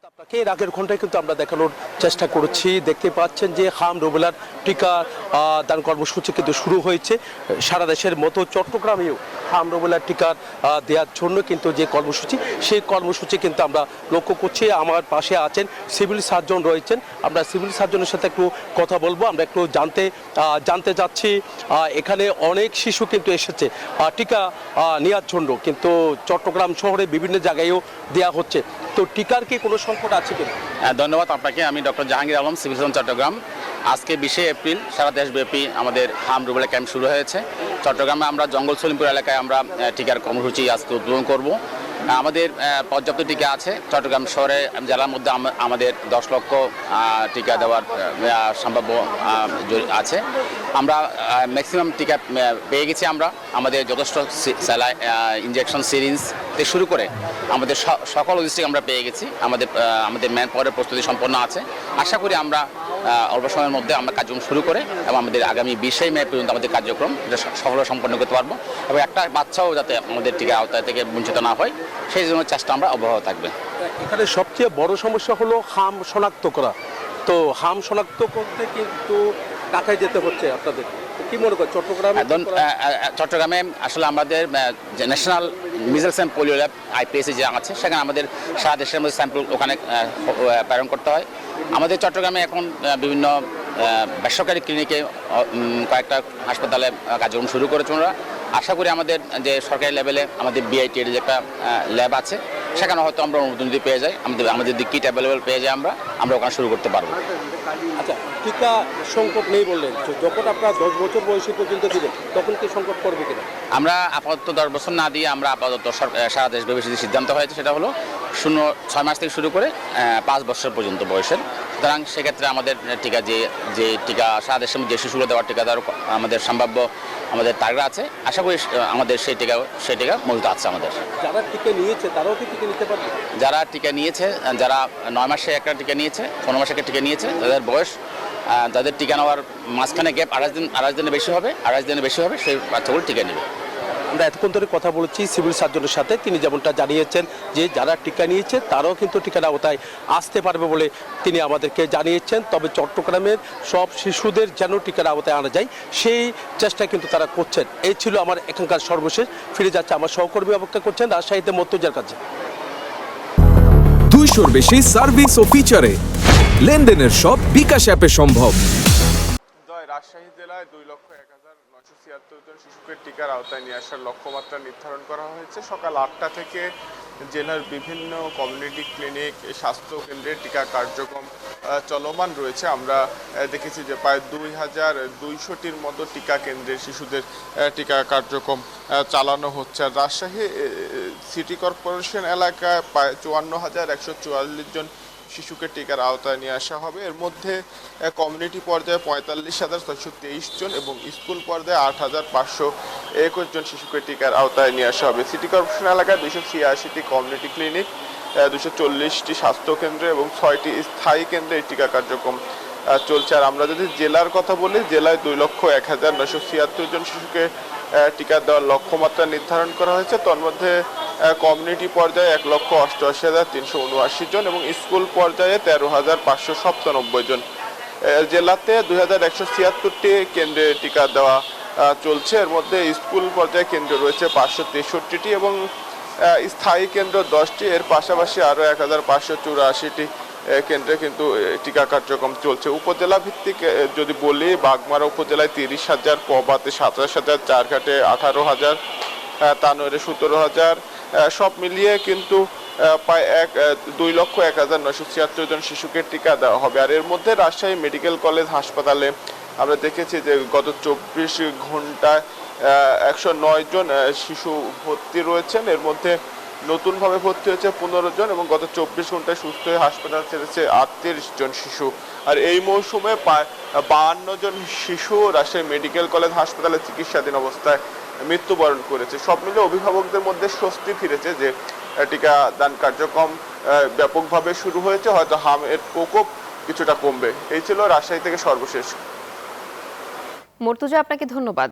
আপনাকে এর আগের ঘন্টায় কিন্তু আমরা দেখানোর চেষ্টা করেছি। দেখতে পাচ্ছেন যে হাম রুবেলার টিকা দান কর্মসূচি কিন্তু শুরু হয়েছে সারা দেশের মতো চট্টগ্রামেও হাম রুবেলার টিকা দেওয়ার জন্য কিন্তু যে কর্মসূচি, সেই কর্মসূচি কিন্তু আমরা লক্ষ্য করছি। আমার পাশে আছেন সিভিল সার্জন রয়েছেন, আমরা সিভিল সার্জনের সাথে একটু কথা বলবো। আমরা একটু জানতে যাচ্ছি এখানে অনেক শিশু কিন্তু এসেছে টিকা নেওয়ার জন্য, কিন্তু চট্টগ্রাম শহরে বিভিন্ন জায়গায়ও দেওয়া হচ্ছে। তো টিকার কি কোনো সংকট আছে কিনা? ধন্যবাদ আপনাকে। আমি doctor Jahangir Alam, civil surgeon, Chattogram. আজকে 20 এপ্রিল সারা দেশব্যাপী আমাদের হাম রুবেলা ক্যাম্প শুরু হয়েছে। চট্টগ্রামে আমরা জঙ্গল সলিমপুর এলাকায় আমরা টিকার কর্মসূচি আজকে উদ্বোধন করব। আমাদের পর্যাপ্ত টিকা আছে। চট্টগ্রাম শহরে জেলার মধ্যে আমাদের 10 লক্ষ টিকা দেওয়ার সম্ভাব্য আছে। আমরা ম্যাক্সিমাম টিকা পেয়ে গেছি। আমাদের যথেষ্ট ইনজেকশন সিরিঞ্জ থেকে শুরু করে আমাদের সকল লজিস্টিক আমরা পেয়ে গেছি। আমাদের ম্যান পাওয়ারের প্রস্তুতি সম্পন্ন আছে। আশা করি আমরা অল্প সময়ের মধ্যে আমরা কার্যক্রম শুরু করে এবং আমাদের আগামী 20 মে পর্যন্ত আমাদের কার্যক্রম এটা সফল সম্পন্ন করতে পারবো এবং একটা বাচ্চাও যাতে আমাদের টিকা আওতায় থেকে বঞ্চিত না হয় সেই জন্য চেষ্টা আমরা অব্যাহত থাকবে। এখানে সবচেয়ে বড় সমস্যা হলো হাম শনাক্ত করা। তো হাম শনাক্ত করতে কিন্তু ঢাকায় যেতে হচ্ছে আপনাদের, কি মনে করেন চট্টগ্রামে আসলে আমাদের যে national measles and polio lab IPAC যে আছে, সেখানে আমাদের সারা দেশের মধ্যে স্যাম্পল ওখানে প্রেরণ করতে হয়। আমাদের চট্টগ্রামে এখন বিভিন্ন বেসরকারি ক্লিনিকে কয়েকটা হাসপাতালে কার্যক্রম শুরু করেছে। আমরা আশা করি আমাদের যে সরকারি লেভেলে আমাদের বিআইটি এর যে একটা ল্যাব আছে, সেখানে হয়তো আমরা অনুমোদন পেয়ে যাই, আমাদের যদি কিট অ্যাভেলেবেল পেয়ে যাই আমরা ওখানে শুরু করতে পারবো। আচ্ছা, টিকা সংকট নেই বললেন, যখন আপনারা 10 বছর বয়সী পর্যন্ত দিবেন তখন কি সংকট করবে কিনা? আমরা আপাতত 10 বছর না দিয়ে আমরা আপাতত সারা দেশব্যাপী যে সিদ্ধান্ত হয়েছে সেটা হলো 6 মাস থেকে শুরু করে 5 বছর পর্যন্ত বয়সের। সুতরাং সেক্ষেত্রে আমাদের টিকা যে টিকা সারা দেশের যে শিশুগুলো দেওয়ার টিকা দেওয়ার আমাদের সম্ভাব্য আমাদের টার্গেট আছে। আশা করি আমাদের সেই টিকা মূলত আছে আমাদের। যারা টিকা নিয়েছে তারাও কি টিকা নিতে পারবে? যারা টিকা নিয়েছে, যারা 9 মাসে একটা টিকা নিয়েছে, 15 মাসে একটা টিকা নিয়েছে, তাদের বয়স যাদের টিকা নেওয়ার মাঝখানে গ্যাপ 28 দিনের বেশি হবে সেই বাচ্চাগুলো টিকা নেবে। আমরা এতক্ষণ ধরে কথা বলেছি সিভিল সার্জনের সাথে, তিনি যেমনটা জানিয়েছেন যে যারা টিকা নিয়েছে তারাও কিন্তু টিকার আওতায় আসতে পারবে বলে তিনি আমাদেরকে জানিয়েছেন। তবে চট্টগ্রামের সব শিশুদের যেন টিকার আওতায় আনা যায় সেই চেষ্টা কিন্তু তারা করছেন। এই ছিল আমার এখানকার সর্বশেষ। ফিরে যাচ্ছে আমার সহকর্মী অপেক্ষা করছেন রাজশাহীতে মর্তুজার কাছে। 200-র বেশি সার্ভিস ও ফিচারে লেনদেনের সব বিকাশ অ্যাপে সম্ভব। রাজশাহী জেলায় 2,01,976 জন শিশুকে টিকার আওতায় নিয়ে আসার লক্ষ্যমাত্রা নির্ধারণ করা হয়েছে। সকাল 8টা থেকে জেলার বিভিন্ন কমিউনিটি ক্লিনিক, স্বাস্থ্য কেন্দ্রে টিকা কার্যক্রম চলমান রয়েছে। আমরা দেখেছি যে প্রায় 2,200টির মতো টিকা কেন্দ্রে শিশুদের টিকা কার্যক্রম চালানো হচ্ছে। আর রাজশাহী সিটি কর্পোরেশন এলাকায় প্রায় 54,144 জন শিশুকে টিকার আওতায় নিয়ে আসা হবে। এর মধ্যে কমিউনিটি পর্যায়ে 45,623 জন এবং স্কুল পর্যায়ে 8,521 জন শিশুকে টিকার আওতায় নিয়ে আসা হবে। সিটি কর্পোরেশন এলাকায় 286টি কমিউনিটি ক্লিনিক, 240টি স্বাস্থ্যকেন্দ্র এবং 6টি স্থায়ী কেন্দ্রে এই টিকা কার্যক্রম চলছে। আর আমরা যদি জেলার কথা বলি, জেলায় 2,01,976 জন শিশুকে টিকা দেওয়ার লক্ষ্যমাত্রা নির্ধারণ করা হয়েছে। তন্মধ্যে কমিউনিটি পর্যায়ে 1,88,379 জন এবং স্কুল পর্যায়ে 13,597 জন। জেলাতে 2,176টি কেন্দ্রে টিকা দেওয়া চলছে। এর মধ্যে স্কুল পর্যায়ে কেন্দ্র রয়েছে 563টি এবং স্থায়ী কেন্দ্র 10টি। এর পাশাপাশি আরও 1,584টি কেন্দ্রে কিন্তু টিকা কার্যক্রম চলছে। উপজেলা ভিত্তিক যদি বলি, বাগমারা উপজেলায় 30,000, পবাতে 27,000, চারঘাটে 18,000, তানোরে 17,000, সব মিলিয়ে কিন্তু প্রায় 2,01,976 জন শিশুকে টিকা দেওয়া হবে। আর এর মধ্যে রাজশাহী মেডিকেল কলেজ হাসপাতালে আমরা দেখেছি যে গত 24 ঘন্টায় 109 জন শিশু ভর্তি রয়েছেন। এর মধ্যে নতুনভাবে ভর্তি হয়েছে 15 জন এবং গত 24 ঘন্টায় সুস্থ হয়ে হাসপাতাল ছেড়েছে 38 জন শিশু। আর এই মৌসুমে প্রায় 52 জন শিশু রাজশাহী মেডিকেল কলেজ হাসপাতালে চিকিৎসাধীন অবস্থায় মৃত্যুবরণ করেছে। সব মিলে অভিভাবকদের মধ্যে স্বস্তি ফিরেছে যে টিকা দান কার্যক্রম ব্যাপকভাবে শুরু হয়েছে, হয়তো হামের প্রকোপ কিছুটা কমবে। এই ছিল রাজশাহী থেকে সর্বশেষ। মর্তুজা, আপনাকে ধন্যবাদ।